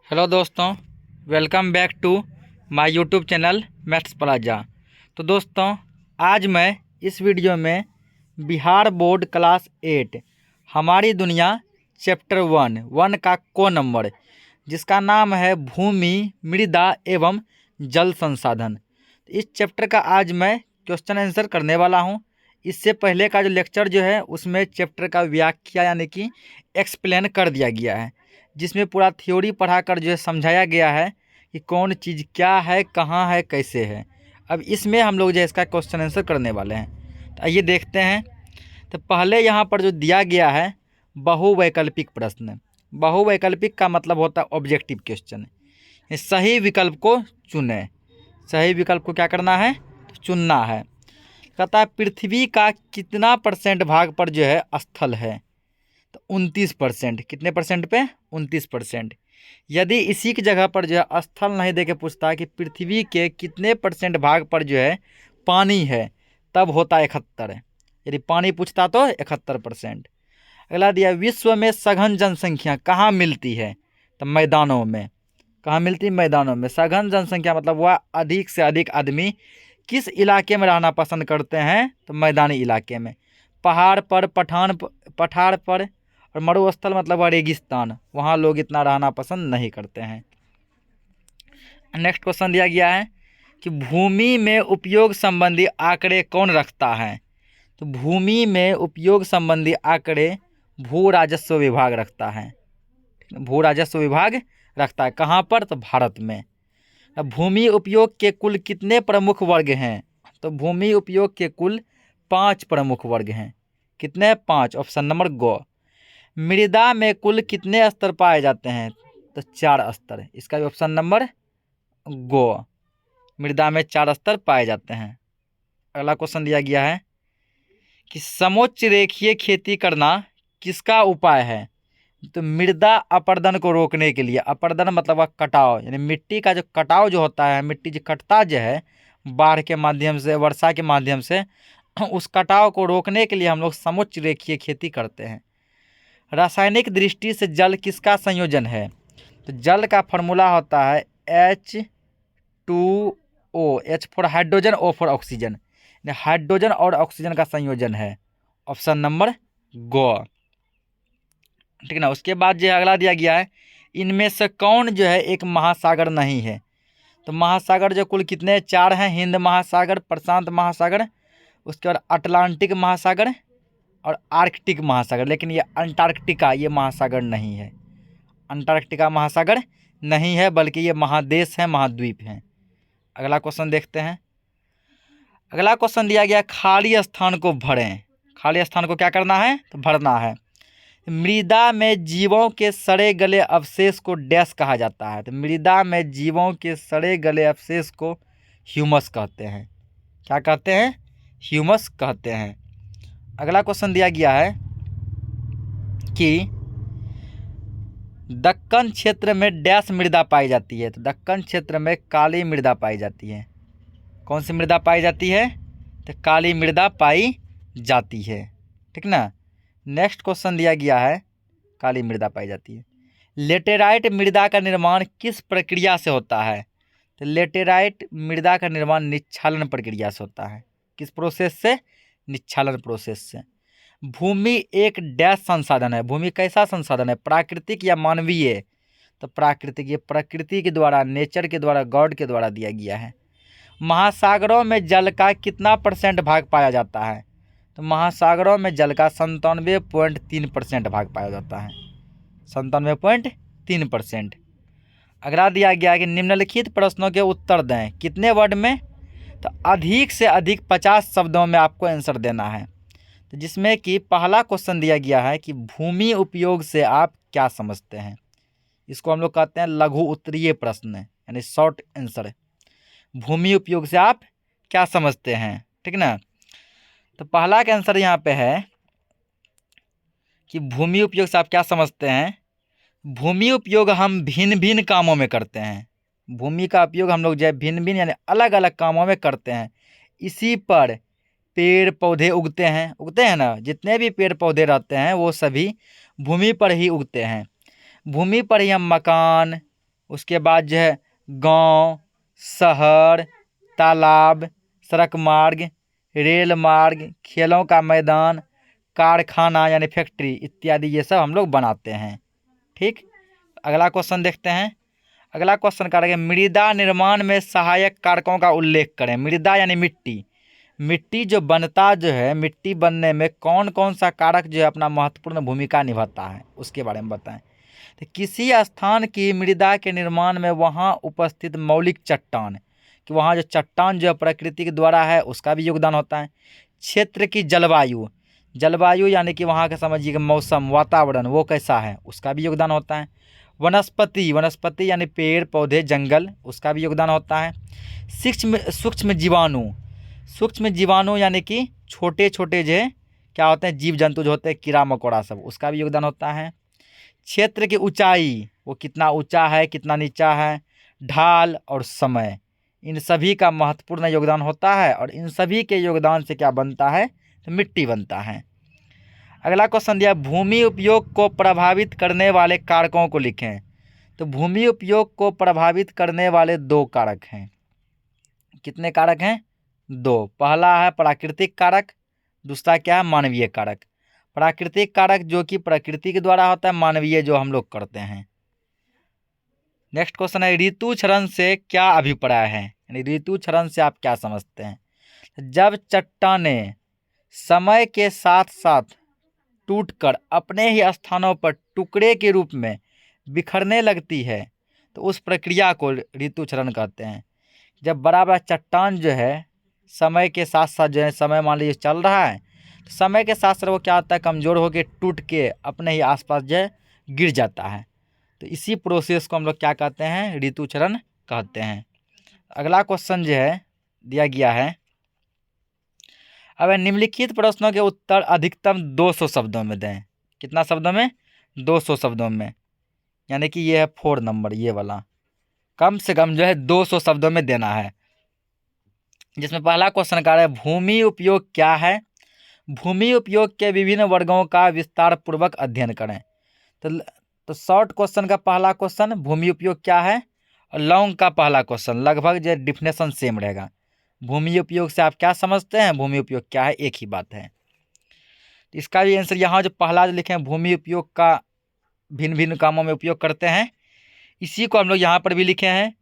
Hello दोस्तों, welcome back to my YouTube channel maths plaza. तो दोस्तों, आज मैं इस वीडियो में बिहार बोर्ड क्लास 8 हमारी दुनिया चैप्टर 1 का को नंबर, जिसका नाम है भूमि, मृदा एवं जल संसाधन। इस चैप्टर का आज मैं क्वेश्चन आंसर करने वाला हूं। इससे पहले का जो लेक्चर जो है उसमें चैप्टर का व्याख्या यानी कि एक्सप्लेन कर दिया गया है, जिसमें पूरा थ्योरी पढ़ाकर जो है समझाया गया है कि कौन चीज़ क्या है, कहाँ है, कैसे है। अब इसमें हम लोग जो है इसका क्वेश्चन आंसर करने वाले हैं। तो आइए देखते हैं। तो पहले यहाँ पर जो दिया गया है बहुवैकल्पिक प्रश्न। बहुवैकल्पिक का मतलब होता है ऑब्जेक्टिव क्वेश्चन। सही विकल्प को चुनें। सही विकल्प को क्या करना है? चुनना है। कहता है पृथ्वी का कितना % भाग पर जो है स्थल है? तो 29%। कितने परसेंट पे? 29%। यदि इसी की जगह पर जो है स्थल नहीं दे के पूछता है कि पृथ्वी के कितने % भाग पर जो है पानी है, तब होता है 71। यदि पानी पूछता तो 71%। अगला दिया विश्व में सघन जनसंख्या कहाँ मिलती है? तो मैदानों में। कहाँ मिलती है? मैदानों में। सघन जनसंख्या मतलब वह अधिक से अधिक आदमी किस इलाके में रहना पसंद करते हैं? तो मैदानी इलाके में। पहाड़ पर, पठार पर और मरुस्थल मतलब रेगिस्तान, वहाँ लोग इतना रहना पसंद नहीं करते हैं। नेक्स्ट क्वेश्चन दिया गया है कि भूमि में उपयोग संबंधी आंकड़े कौन रखता है? तो भूमि में उपयोग संबंधी आंकड़े भू राजस्व विभाग रखता है। भू राजस्व विभाग रखता है। कहाँ पर? तो भारत में। अब भूमि उपयोग के कुल कितने प्रमुख वर्ग हैं? तो भूमि उपयोग के कुल 5 प्रमुख वर्ग हैं। कितने? 5। ऑप्शन नंबर गो। मृदा में कुल कितने स्तर पाए जाते हैं? तो 4 स्तर। इसका भी ऑप्शन नंबर गो। मृदा में 4 स्तर पाए जाते हैं। अगला क्वेश्चन दिया गया है कि समोच्च रेखीय खेती करना किसका उपाय है? तो मृदा अपरदन को रोकने के लिए। अपरदन मतलब कटाव, यानी मिट्टी का जो कटाव जो होता है, मिट्टी जो कटता जो है बाढ़ के माध्यम से, वर्षा के माध्यम से, उस कटाव को रोकने के लिए हम लोग समोच्च रेखीय खेती करते हैं। रासायनिक दृष्टि से जल किसका संयोजन है? तो जल का फॉर्मूला होता है H2O। H for hydrogen, O for oxygen. Hydrogen और ऑक्सीजन का संयोजन है। ऑप्शन नंबर गो। ठीक ना। उसके बाद जो अगला दिया गया है, इनमें से कौन जो है एक महासागर नहीं है? तो महासागर जो कुल कितने? 4 हैं। हिंद महासागर, प्रशांत महासागर, उसके बाद अटलांटिक महासागर और आर्कटिक महासागर। लेकिन ये अंटार्कटिका, ये महासागर नहीं है। अंटार्कटिका महासागर नहीं है, बल्कि ये महादेश है, महाद्वीप हैं। अगला क्वेश्चन देखते हैं। अगला क्वेश्चन दिया गया खाली स्थान को भरें। खाली स्थान को क्या करना है? तो भरना है। मृदा में जीवों के सड़े गले अवशेष को डैश कहा जाता है? तो मृदा में जीवों के सड़े गले अवशेष को ह्यूमस कहते हैं। क्या कहते हैं? ह्यूमस कहते हैं। अगला क्वेश्चन दिया गया है कि दक्कन क्षेत्र में डैश मृदा पाई जाती है? तो दक्कन क्षेत्र में काली मृदा पाई जाती है। कौन सी मृदा पाई जाती है? तो काली मृदा पाई जाती है। ठीक ना। नेक्स्ट क्वेश्चन दिया गया है, काली मृदा पाई जाती है। लेटेराइट मृदा का निर्माण किस प्रक्रिया से होता है? तो लेटेराइट मृदा का निर्माण निच्छालन प्रक्रिया से होता है। किस प्रोसेस से? निच्छालन प्रोसेस से। भूमि एक डैश संसाधन है। भूमि कैसा संसाधन है? प्राकृतिक या मानवीय? तो प्राकृतिक। ये प्रकृति के द्वारा, नेचर के द्वारा, गॉड के द्वारा दिया गया है। महासागरों में जल का कितना % भाग पाया जाता है? तो महासागरों में जल का 97.3% भाग पाया जाता है। 97.3%। अगला दिया गया है कि निम्नलिखित प्रश्नों के उत्तर दें। कितने वर्ड में? तो अधिक से अधिक 50 शब्दों में आपको आंसर देना है। तो जिसमें कि पहला क्वेश्चन दिया गया है कि भूमि उपयोग से आप क्या समझते हैं? इसको हम लोग कहते हैं लघु उत्तरीय प्रश्न, यानी शॉर्ट आंसर। भूमि उपयोग से आप क्या समझते हैं? ठीक ना। तो पहला का आंसर यहाँ पे है कि भूमि उपयोग से आप क्या समझते हैं? भूमि उपयोग हम भिन्न भिन्न कामों में करते हैं। भूमि का उपयोग हम लोग जो है भिन्न भिन्न यानी अलग अलग कामों में करते हैं। इसी पर पेड़ पौधे उगते हैं ना। जितने भी पेड़ पौधे रहते हैं वो सभी भूमि पर ही उगते हैं। भूमि पर ही हम मकान, उसके बाद जो है गांव, शहर, तालाब, सड़क मार्ग, रेल मार्ग, खेलों का मैदान, कारखाना यानी फैक्ट्री इत्यादि ये सब हम लोग बनाते हैं। ठीक, अगला क्वेश्चन देखते हैं। अगला क्वेश्चन का है मृदा निर्माण में सहायक कारकों का उल्लेख करें। मृदा यानी मिट्टी, मिट्टी जो बनता जो है, मिट्टी बनने में कौन कौन सा कारक जो है अपना महत्वपूर्ण भूमिका निभाता है उसके बारे में बताएं। तो किसी स्थान की मृदा के निर्माण में वहाँ उपस्थित मौलिक चट्टान, कि वहाँ जो चट्टान जो है प्रकृति के द्वारा है उसका भी योगदान होता है। क्षेत्र की जलवायु, जलवायु यानी कि वहाँ का समझिए कि मौसम, वातावरण वो कैसा है उसका भी योगदान होता है। वनस्पति, वनस्पति यानी पेड़ पौधे, जंगल, उसका भी योगदान होता है। सूक्ष्म जीवाणु, सूक्ष्म जीवाणु यानी कि छोटे छोटे जो है क्या होते हैं, जीव जंतु जो होते हैं, कीड़ा मकोड़ा सब, उसका भी योगदान होता है। क्षेत्र की ऊंचाई, वो कितना ऊंचा है कितना नीचा है, ढाल और समय, इन सभी का महत्वपूर्ण योगदान होता है और इन सभी के योगदान से क्या बनता है, तो मिट्टी बनता है। अगला क्वेश्चन दिया भूमि उपयोग को प्रभावित करने वाले कारकों को लिखें। तो भूमि उपयोग को प्रभावित करने वाले दो कारक हैं। कितने कारक हैं, दो। पहला है प्राकृतिक कारक, दूसरा क्या है, मानवीय कारक। प्राकृतिक कारक जो कि प्रकृति के द्वारा होता है, मानवीय जो हम लोग करते हैं। नेक्स्ट क्वेश्चन है ऋतु क्षरण से क्या अभिप्राय है, यानी ऋतु क्षरण से आप क्या समझते हैं। जब चट्टानें समय के साथ साथ टूटकर अपने ही स्थानों पर टुकड़े के रूप में बिखरने लगती है तो उस प्रक्रिया को ऋतु क्षरण कहते हैं। जब बड़ा बड़ा चट्टान जो है समय के साथ साथ जो है, समय मान लीजिए चल रहा है तो समय के साथ साथ वो क्या होता है, कमज़ोर होकर टूट के अपने ही आसपास जो है गिर जाता है। तो इसी प्रोसेस को हम लोग क्या कहते हैं, ऋतु क्षरण कहते हैं। अगला क्वेश्चन जो है दिया गया है, अब निम्नलिखित प्रश्नों के उत्तर अधिकतम 200 शब्दों में दें। कितना शब्दों में, 200 शब्दों में, यानी कि ये है 4 नंबर, ये वाला कम से कम जो है 200 शब्दों में देना है। जिसमें पहला क्वेश्चन का है भूमि उपयोग क्या है। भूमि उपयोग के विभिन्न वर्गों का विस्तार पूर्वक अध्ययन करें। तो शॉर्ट क्वेश्चन का पहला क्वेश्चन भूमि उपयोग क्या है, और लॉन्ग का पहला क्वेश्चन लगभग जो डिफिनेशन सेम रहेगा। भूमि उपयोग से आप क्या समझते हैं, भूमि उपयोग क्या है, एक ही बात है। इसका भी आंसर यहाँ जो पहला जो लिखे हैं भूमि उपयोग का भिन्न भिन्न कामों में उपयोग करते हैं, इसी को हम लोग यहाँ पर भी लिखे हैं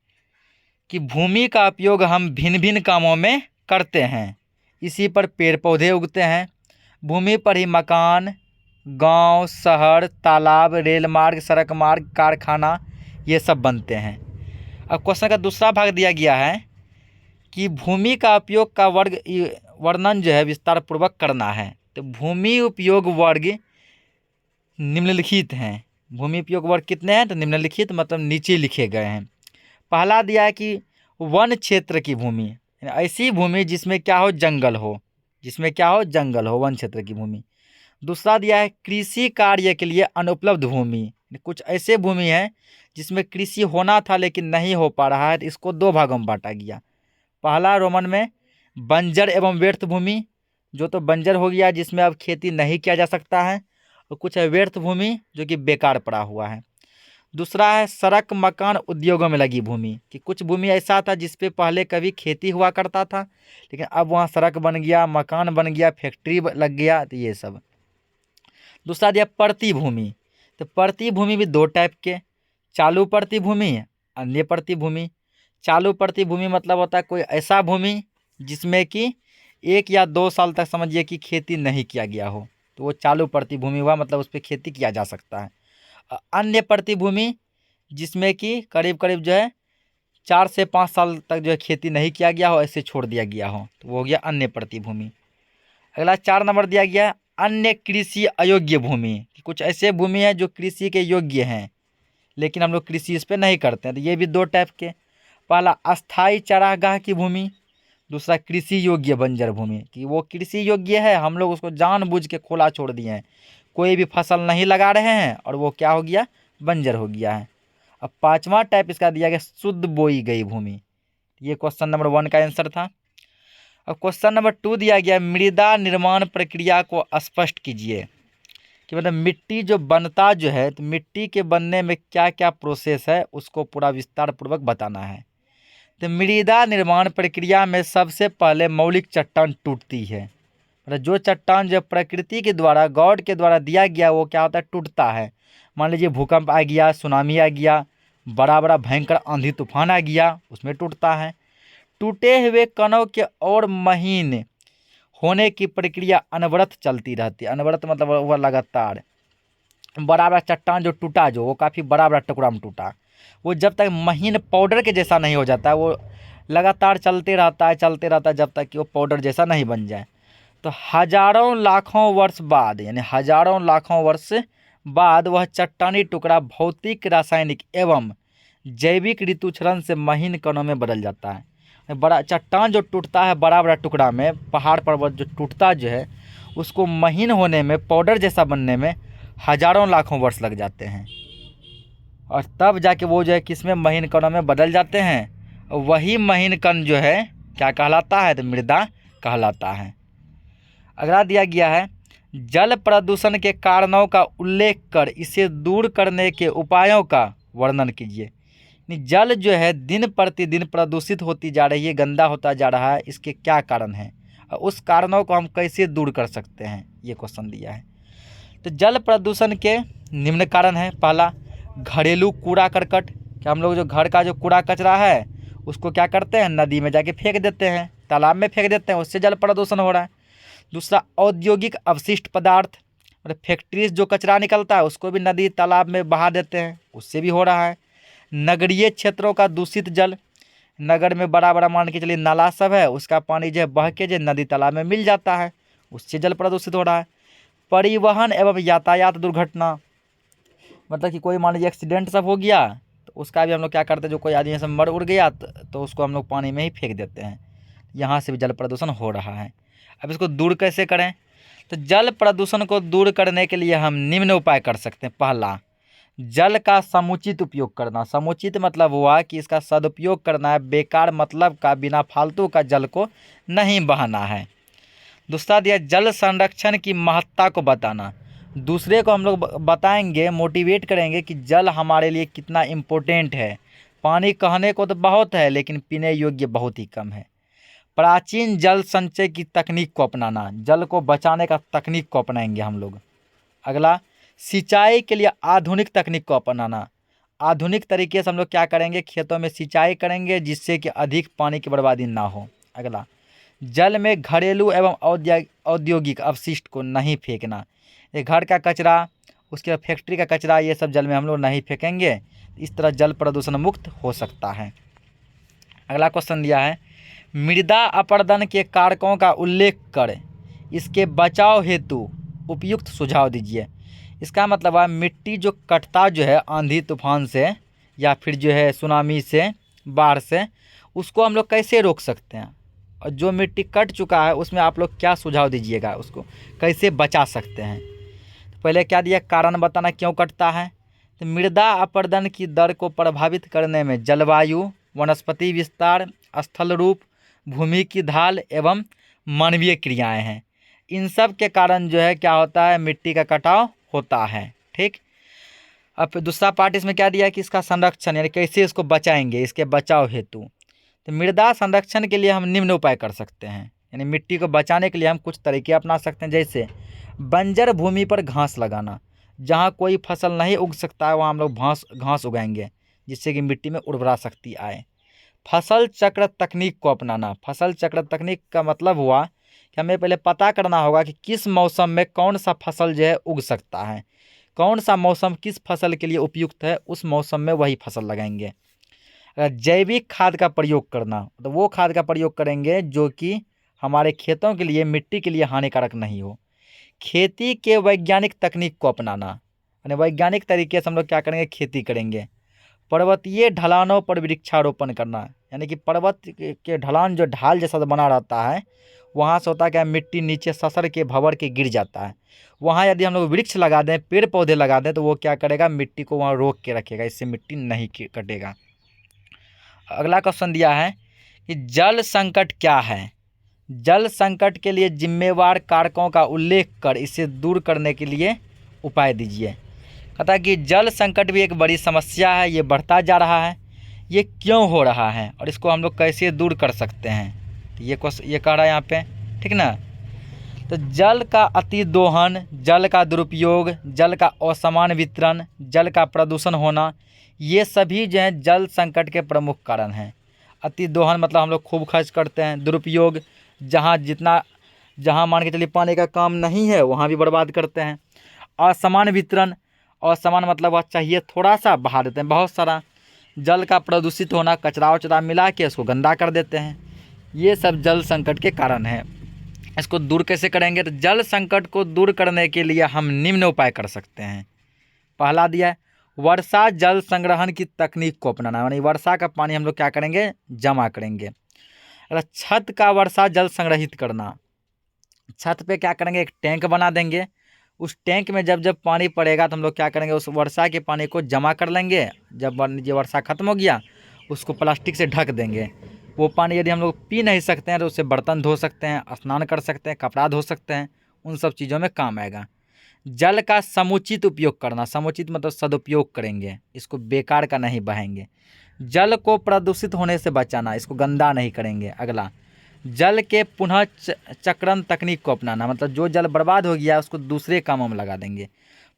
कि भूमि का उपयोग हम भिन्न भिन्न कामों में करते हैं। इसी पर पेड़ पौधे उगते हैं, भूमि पर ही मकान, गांव, शहर, तालाब, रेल मार्ग, सड़क मार्ग, कारखाना ये सब बनते हैं। अब क्वेश्चन का दूसरा भाग दिया गया है कि भूमि का उपयोग का वर्णन जो है विस्तार पूर्वक करना है। तो भूमि उपयोग वर्ग निम्नलिखित हैं। भूमि उपयोग वर्ग कितने हैं, तो निम्नलिखित मतलब नीचे लिखे गए हैं। पहला दिया है कि वन क्षेत्र की भूमि, ऐसी भूमि जिसमें क्या हो, जंगल हो, जिसमें क्या हो, जंगल हो, वन क्षेत्र की भूमि। दूसरा दिया है कृषि कार्य के लिए अनुपलब्ध भूमि, कुछ ऐसे भूमि है जिसमें कृषि होना था लेकिन नहीं हो पा रहा है, तो इसको दो भागों में बांटा गया। पहला रोमन में बंजर एवं व्यर्थ भूमि, जो तो बंजर हो गया जिसमें अब खेती नहीं किया जा सकता है, और कुछ है व्यर्थ भूमि जो कि बेकार पड़ा हुआ है। दूसरा है सड़क, मकान, उद्योगों में लगी भूमि, कि कुछ भूमि ऐसा था जिस पे पहले कभी खेती हुआ करता था लेकिन अब वहाँ सड़क बन गया, मकान बन गया, फैक्ट्री लग गया, तो ये सब। दूसरा दिया पड़ती भूमि। तो पड़ती भूमि भी दो टाइप के, चालू पड़ती भूमि, अन्य पड़ती भूमि। चालू पड़ती भूमि मतलब होता है कोई ऐसा भूमि जिसमें कि 1 या 2 साल तक समझिए कि खेती नहीं किया गया हो, तो वो चालू पड़ती भूमि हुआ, मतलब उस पर खेती किया जा सकता है। अन्य पड़ती भूमि जिसमें कि करीब करीब जो है 4 से 5 साल तक जो है खेती नहीं किया गया हो, ऐसे छोड़ दिया गया हो, तो वो हो गया अन्य पड़ती भूमि। अगला 4 नंबर दिया गया अन्य कृषि अयोग्य भूमि, कि कुछ ऐसे भूमि है जो कृषि के योग्य हैं लेकिन हम लोग कृषि इस पर नहीं करते हैं, तो ये भी दो टाइप के। पहला अस्थाई चारागाह की भूमि, दूसरा कृषि योग्य बंजर भूमि, कि वो कृषि योग्य है, हम लोग उसको जानबूझ के खुला छोड़ दिए हैं, कोई भी फसल नहीं लगा रहे हैं और वो क्या हो गया, बंजर हो गया है। अब 5वां टाइप इसका दिया गया शुद्ध बोई गई भूमि। ये क्वेश्चन नंबर 1 का आंसर था। अब क्वेश्चन नंबर 2 दिया गया मृदा निर्माण प्रक्रिया को स्पष्ट कीजिए। कि मतलब मिट्टी जो बनता जो है, तो मिट्टी के बनने में क्या क्या प्रोसेस है उसको पूरा विस्तार पूर्वक बताना है। तो मृदा निर्माण प्रक्रिया में सबसे पहले मौलिक चट्टान टूटती है। मतलब जो चट्टान जो प्रकृति के द्वारा, गॉड के द्वारा दिया गया, वो क्या होता है, टूटता है। मान लीजिए भूकंप आ गया, सुनामी आ गया, बड़ा बड़ा भयंकर आंधी तूफान आ गया, उसमें टूटता है। टूटे हुए कणों के और महीन होने की प्रक्रिया अनवरत चलती रहती है। अनवरत मतलब वह लगातार। बड़ा बड़ा चट्टान जो टूटा, जो वो काफ़ी बड़ा बड़ा टुकड़ा में टूटा, वो जब तक महीन पाउडर के जैसा नहीं हो जाता है, वो लगातार चलते रहता है, चलते रहता है, जब तक कि वो पाउडर जैसा नहीं बन जाए। तो हजारों लाखों वर्ष बाद, यानी हजारों लाखों वर्ष बाद, वह चट्टानी टुकड़ा भौतिक, रासायनिक एवं जैविक ऋतुक्षरण से महीन कणों में बदल जाता है। बड़ा चट्टान जो टूटता है बड़ा बड़ा टुकड़ा में, पहाड़ पर्वत जो टूटता जो है, उसको महीन होने में, पाउडर जैसा बनने में हजारों लाखों वर्ष लग जाते हैं। और तब जाके वो जो है किसमें, महीन कणों में बदल जाते हैं। वही महीन कण जो है क्या कहलाता है, तो मृदा कहलाता है। अगला दिया गया है, जल प्रदूषण के कारणों का उल्लेख कर इसे दूर करने के उपायों का वर्णन कीजिए। जल जो है दिन प्रतिदिन प्रदूषित होती जा रही है, गंदा होता जा रहा है, इसके क्या कारण हैं और उस कारणों को हम कैसे दूर कर सकते हैं, ये क्वेश्चन दिया है। तो जल प्रदूषण के निम्न कारण है। पहला, घरेलू कूड़ा करकट, कि हम लोग जो घर का जो कूड़ा कचरा है उसको क्या करते हैं, नदी में जाके फेंक देते हैं, तालाब में फेंक देते हैं, उससे जल प्रदूषण हो रहा है। दूसरा, औद्योगिक अवशिष्ट पदार्थ, मतलब फैक्ट्री जो कचरा निकलता है उसको भी नदी तालाब में बहा देते हैं, उससे भी हो रहा है। नगरीय क्षेत्रों का दूषित जल, नगर में बड़ा बड़ा मान के चलिए नाला सब है, उसका पानी जो है बह के जो नदी तालाब में मिल जाता है, उससे जल प्रदूषित हो रहा है। परिवहन एवं यातायात दुर्घटना, मतलब कि कोई मान लीजिए एक्सीडेंट सब हो गया, तो उसका भी हम लोग क्या करते हैं, जो कोई आदमी सब मर उड़ गया तो उसको हम लोग पानी में ही फेंक देते हैं, यहाँ से भी जल प्रदूषण हो रहा है। अब इसको दूर कैसे करें, तो जल प्रदूषण को दूर करने के लिए हम निम्न उपाय कर सकते हैं। पहला, जल का समुचित उपयोग करना। समुचित मतलब हुआ कि इसका सदुपयोग करना है, बेकार मतलब का, बिना फालतू का जल को नहीं बहाना है। दूसरा दिया, जल संरक्षण की महत्ता को बताना। दूसरे को हम लोग बताएंगे, मोटिवेट करेंगे कि जल हमारे लिए कितना इम्पोर्टेंट है। पानी कहने को तो बहुत है, लेकिन पीने योग्य बहुत ही कम है। प्राचीन जल संचय की तकनीक को अपनाना, जल को बचाने का तकनीक को अपनाएंगे हम लोग। अगला, सिंचाई के लिए आधुनिक तकनीक को अपनाना। आधुनिक तरीके से हम लोग क्या करेंगे, खेतों में सिंचाई करेंगे जिससे कि अधिक पानी की बर्बादी ना हो। अगला, जल में घरेलू एवं औद्योगिक अपशिष्ट को नहीं फेंकना। ये घर का कचरा, उसके बाद फैक्ट्री का कचरा, ये सब जल में हम लोग नहीं फेंकेंगे, इस तरह जल प्रदूषण मुक्त हो सकता है। अगला क्वेश्चन दिया है, मृदा अपरदन के कारकों का उल्लेख कर इसके बचाव हेतु उपयुक्त सुझाव दीजिए। इसका मतलब है मिट्टी जो कटता जो है आंधी तूफान से या फिर जो है सुनामी से, बाढ़ से, उसको हम लोग कैसे रोक सकते हैं, और जो मिट्टी कट चुका है उसमें आप लोग क्या सुझाव दीजिएगा, उसको कैसे बचा सकते हैं। तो पहले क्या दिया, कारण बताना क्यों कटता है। तो मृदा अपरदन की दर को प्रभावित करने में जलवायु, वनस्पति विस्तार, स्थल रूप, भूमि की ढाल एवं मानवीय क्रियाएं हैं। इन सब के कारण जो है क्या होता है, मिट्टी का कटाव होता है। ठीक, अब दूसरा पार्ट इसमें क्या दिया है कि इसका संरक्षण, यानी कैसे इसको बचाएंगे, इसके बचाव हेतु। तो मृदा संरक्षण के लिए हम निम्न उपाय कर सकते हैं, यानी मिट्टी को बचाने के लिए हम कुछ तरीके अपना सकते हैं। जैसे बंजर भूमि पर घास लगाना, जहाँ कोई फसल नहीं उग सकता है वहाँ हम लोग घास उगाएंगे जिससे कि मिट्टी में उर्वरा शक्ति आए। फसल चक्र तकनीक को अपनाना। फसल चक्र तकनीक का मतलब हुआ कि हमें पहले पता करना होगा कि किस मौसम में कौन सा फसल जो है उग सकता है, कौन सा मौसम किस फसल के लिए उपयुक्त है, उस मौसम में वही फसल लगाएंगे। अगर जैविक खाद का प्रयोग करना, तो वो खाद का प्रयोग करेंगे जो कि हमारे खेतों के लिए, मिट्टी के लिए हानिकारक नहीं हो। खेती के वैज्ञानिक तकनीक को अपनाना, यानी वैज्ञानिक तरीके से हम लोग क्या करेंगे, खेती करेंगे। पर्वतीय ढलानों पर वृक्षारोपण करना, यानी कि पर्वत के ढलान जो ढाल जैसा बना रहता है, वहाँ से होता है क्या, मिट्टी नीचे ससर के भंवर के गिर जाता है। वहाँ यदि हम लोग वृक्ष लगा दें, पेड़ पौधे लगा दें, तो वो क्या करेगा, मिट्टी को वहाँ रोक के रखेगा, इससे मिट्टी नहीं कटेगा। अगला क्वेश्चन दिया है कि जल संकट क्या है। जल संकट के लिए जिम्मेवार कारकों का उल्लेख कर इसे दूर करने के लिए उपाय दीजिए। कहता है कि जल संकट भी एक बड़ी समस्या है, ये बढ़ता जा रहा है, ये क्यों हो रहा है और इसको हम लोग कैसे दूर कर सकते हैं। तो ये कह रहा है यहाँ पे, ठीक ना। तो जल का अति दोहन, जल का दुरुपयोग, जल का असमान वितरण, जल का प्रदूषण होना, ये सभी जो है जल संकट के प्रमुख कारण हैं। अति दोहन मतलब हम लोग खूब खर्च करते हैं। दुरुपयोग, जहाँ मान के चलिए पानी का काम नहीं है वहाँ भी बर्बाद करते हैं। असमान वितरण, असमान मतलब वह चाहिए थोड़ा सा बहा देते हैं बहुत सारा। जल का प्रदूषित होना, कचरा वचरा मिला के उसको गंदा कर देते हैं। ये सब जल संकट के कारण हैं। इसको दूर कैसे करेंगे? तो जल संकट को दूर करने के लिए हम निम्न उपाय कर सकते हैं। पहला दिया है वर्षा जल संग्रहण की तकनीक को अपनाना, यानी वर्षा का पानी हम लोग क्या करेंगे? जमा करेंगे। अगर छत का वर्षा जल संग्रहित करना, छत पे क्या करेंगे? एक टैंक बना देंगे। उस टैंक में जब जब पानी पड़ेगा तो हम लोग क्या करेंगे? उस वर्षा के पानी को जमा कर लेंगे। जब ये वर्षा खत्म हो गया उसको प्लास्टिक से ढक देंगे। वो पानी यदि हम लोग पी नहीं सकते हैं तो उससे बर्तन धो सकते हैं, स्नान कर सकते हैं, कपड़ा धो सकते हैं, उन सब चीज़ों में काम आएगा। जल का समुचित उपयोग करना, समुचित मतलब सदुपयोग करेंगे, इसको बेकार का नहीं बहाएंगे। जल को प्रदूषित होने से बचाना, इसको गंदा नहीं करेंगे। अगला, जल के पुनः चक्रण तकनीक को अपनाना, मतलब जो जल बर्बाद हो गया उसको दूसरे कामों में लगा देंगे।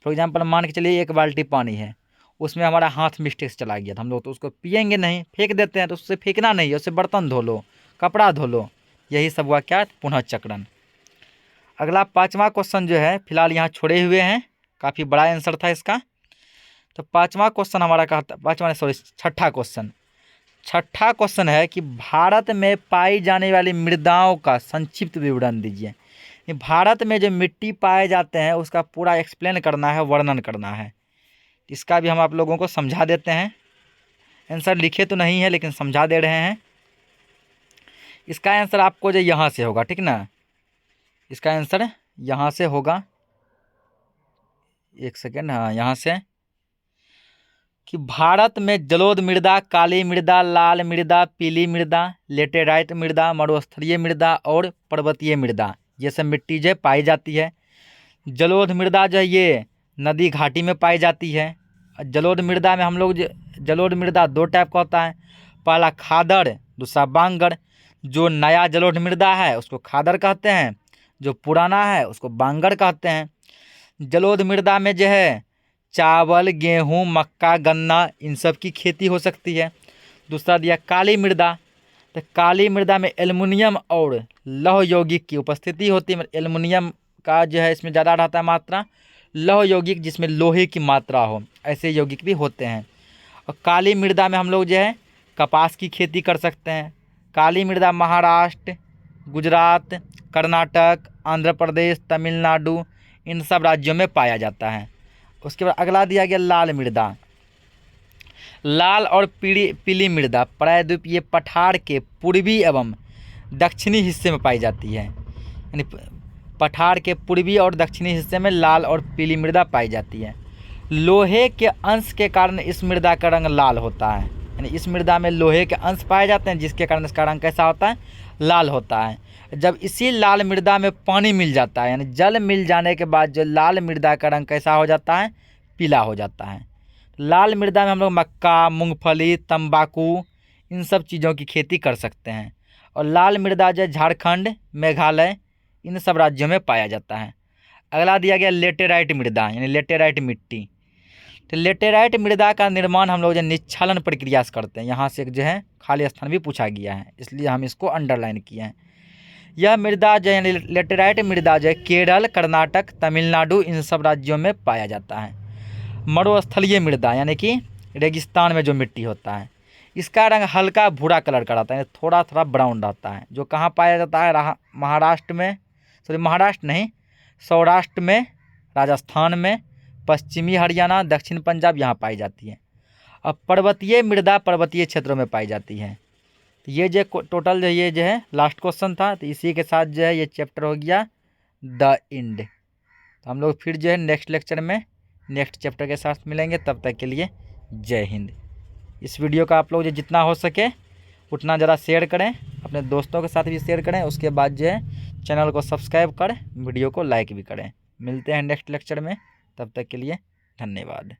फॉर एग्जांपल मान के चलिए 1 बाल्टी पानी है, उसमें हमारा हाथ मिस्टेक से चला गया तो हम लोग तो उसको पिएंगे नहीं, फेंक देते हैं। तो उससे फेंकना नहीं है, उससे बर्तन धो लो, कपड़ा धो लो। यही सब हुआ क्या? पुनः चक्रण। अगला 5वां क्वेश्चन जो है फिलहाल यहाँ छोड़े हुए हैं, काफ़ी बड़ा आंसर था इसका। तो 5वां क्वेश्चन हमारा कहता, 6ठा क्वेश्चन है कि भारत में पाई जाने वाली मृदाओं का संक्षिप्त विवरण दीजिए। भारत में जो मिट्टी पाए जाते हैं उसका पूरा एक्सप्लेन करना है, वर्णन करना है। इसका भी हम आप लोगों को समझा देते हैं। आंसर लिखे तो नहीं है लेकिन समझा दे रहे हैं। इसका आंसर आपको जो यहाँ से होगा, ठीक ना, इसका आंसर यहाँ से होगा। 1 सेकेंड, हाँ यहाँ से, कि भारत में जलोढ़ मृदा, काली मृदा, लाल मृदा, पीली मृदा, लेटेराइट मृदा, मरुस्थलीय मृदा और पर्वतीय मृदा, ये सब मिट्टी जो पाई जाती है। जलोढ़ मृदा जो है ये नदी घाटी में पाई जाती है। जलोढ़ मृदा में हम लोग जलोढ़ मृदा 2 टाइप का होता है, पहला खादड़, दूसरा बांगर। जो नया जलोढ़ मृदा है उसको खादड़ कहते हैं, जो पुराना है उसको बांगर कहते हैं। जलोढ़ मृदा में जो है चावल, गेहूँ, मक्का, गन्ना, इन सब की खेती हो सकती है। दूसरा दिया काली मृदा। तो काली मृदा में एल्युमिनियम और लौह यौगिक की उपस्थिति होती है। एल्युमिनियम का जो है इसमें ज़्यादा रहता है मात्रा, लौह यौगिक जिसमें लोहे की मात्रा हो, ऐसे यौगिक भी होते हैं। और काली मृदा में हम लोग जो है कपास की खेती कर सकते हैं। काली मृदा महाराष्ट्र, गुजरात, कर्नाटक, आंध्र प्रदेश, तमिलनाडु, इन सब राज्यों में पाया जाता है। उसके बाद अगला दिया गया लाल मृदा। लाल और पीली मृदा प्रायद्वीपीय पठार के पूर्वी एवं दक्षिणी हिस्से में पाई जाती है। यानी पठार के पूर्वी और दक्षिणी हिस्से में लाल और पीली मृदा पाई जाती है। लोहे के अंश के कारण इस मृदा का रंग लाल होता है। यानी इस मृदा में लोहे के अंश पाए जाते हैं जिसके कारण इसका रंग कैसा होता है? लाल होता है। जब इसी लाल मृदा में पानी मिल जाता है, यानी जल मिल जाने के बाद जो लाल मृदा का रंग कैसा हो जाता है? पीला हो जाता है। लाल मृदा में हम लोग मक्का, मूंगफली, तंबाकू, इन सब चीज़ों की खेती कर सकते हैं। और लाल मृदा जो झारखंड, मेघालय, इन सब राज्यों में पाया जाता है। अगला दिया गया लेटेराइट मृदा, यानी लेटेराइट मिट्टी। तो लेटेराइट मृदा का निर्माण हम लोग जो निच्छालन प्रक्रिया से करते हैं। यहाँ से जो है खाली स्थान भी पूछा गया है, इसलिए हम इसको अंडरलाइन किए हैं। यह मृदा जो है लेटेराइट मृदा जो है केरल, कर्नाटक, तमिलनाडु, इन सब राज्यों में पाया जाता है। मरुस्थलीय मृदा यानी कि रेगिस्तान में जो मिट्टी होता है, इसका रंग हल्का भूरा कलर का रहता है, थोड़ा थोड़ा ब्राउन रहता है। जो कहाँ पाया जाता है? महाराष्ट्र में, महाराष्ट्र नहीं, सौराष्ट्र में, राजस्थान में, पश्चिमी हरियाणा, दक्षिण पंजाब, यहाँ पाई जाती है। अब पर्वतीय मृदा पर्वतीय क्षेत्रों में पाई जाती है। तो ये जो टोटल ये जो है लास्ट क्वेश्चन था। तो इसी के साथ जो है ये चैप्टर हो गया द एंड। तो हम लोग फिर जो है नेक्स्ट लेक्चर में नेक्स्ट चैप्टर के साथ मिलेंगे। तब तक के लिए जय हिंद। इस वीडियो का आप लोग जो जितना हो सके उतना ज़रा शेयर करें, अपने दोस्तों के साथ भी शेयर करें। उसके बाद जो है चैनल को सब्सक्राइब कर वीडियो को लाइक भी करें। मिलते हैं नेक्स्ट लेक्चर में। तब तक के लिए धन्यवाद।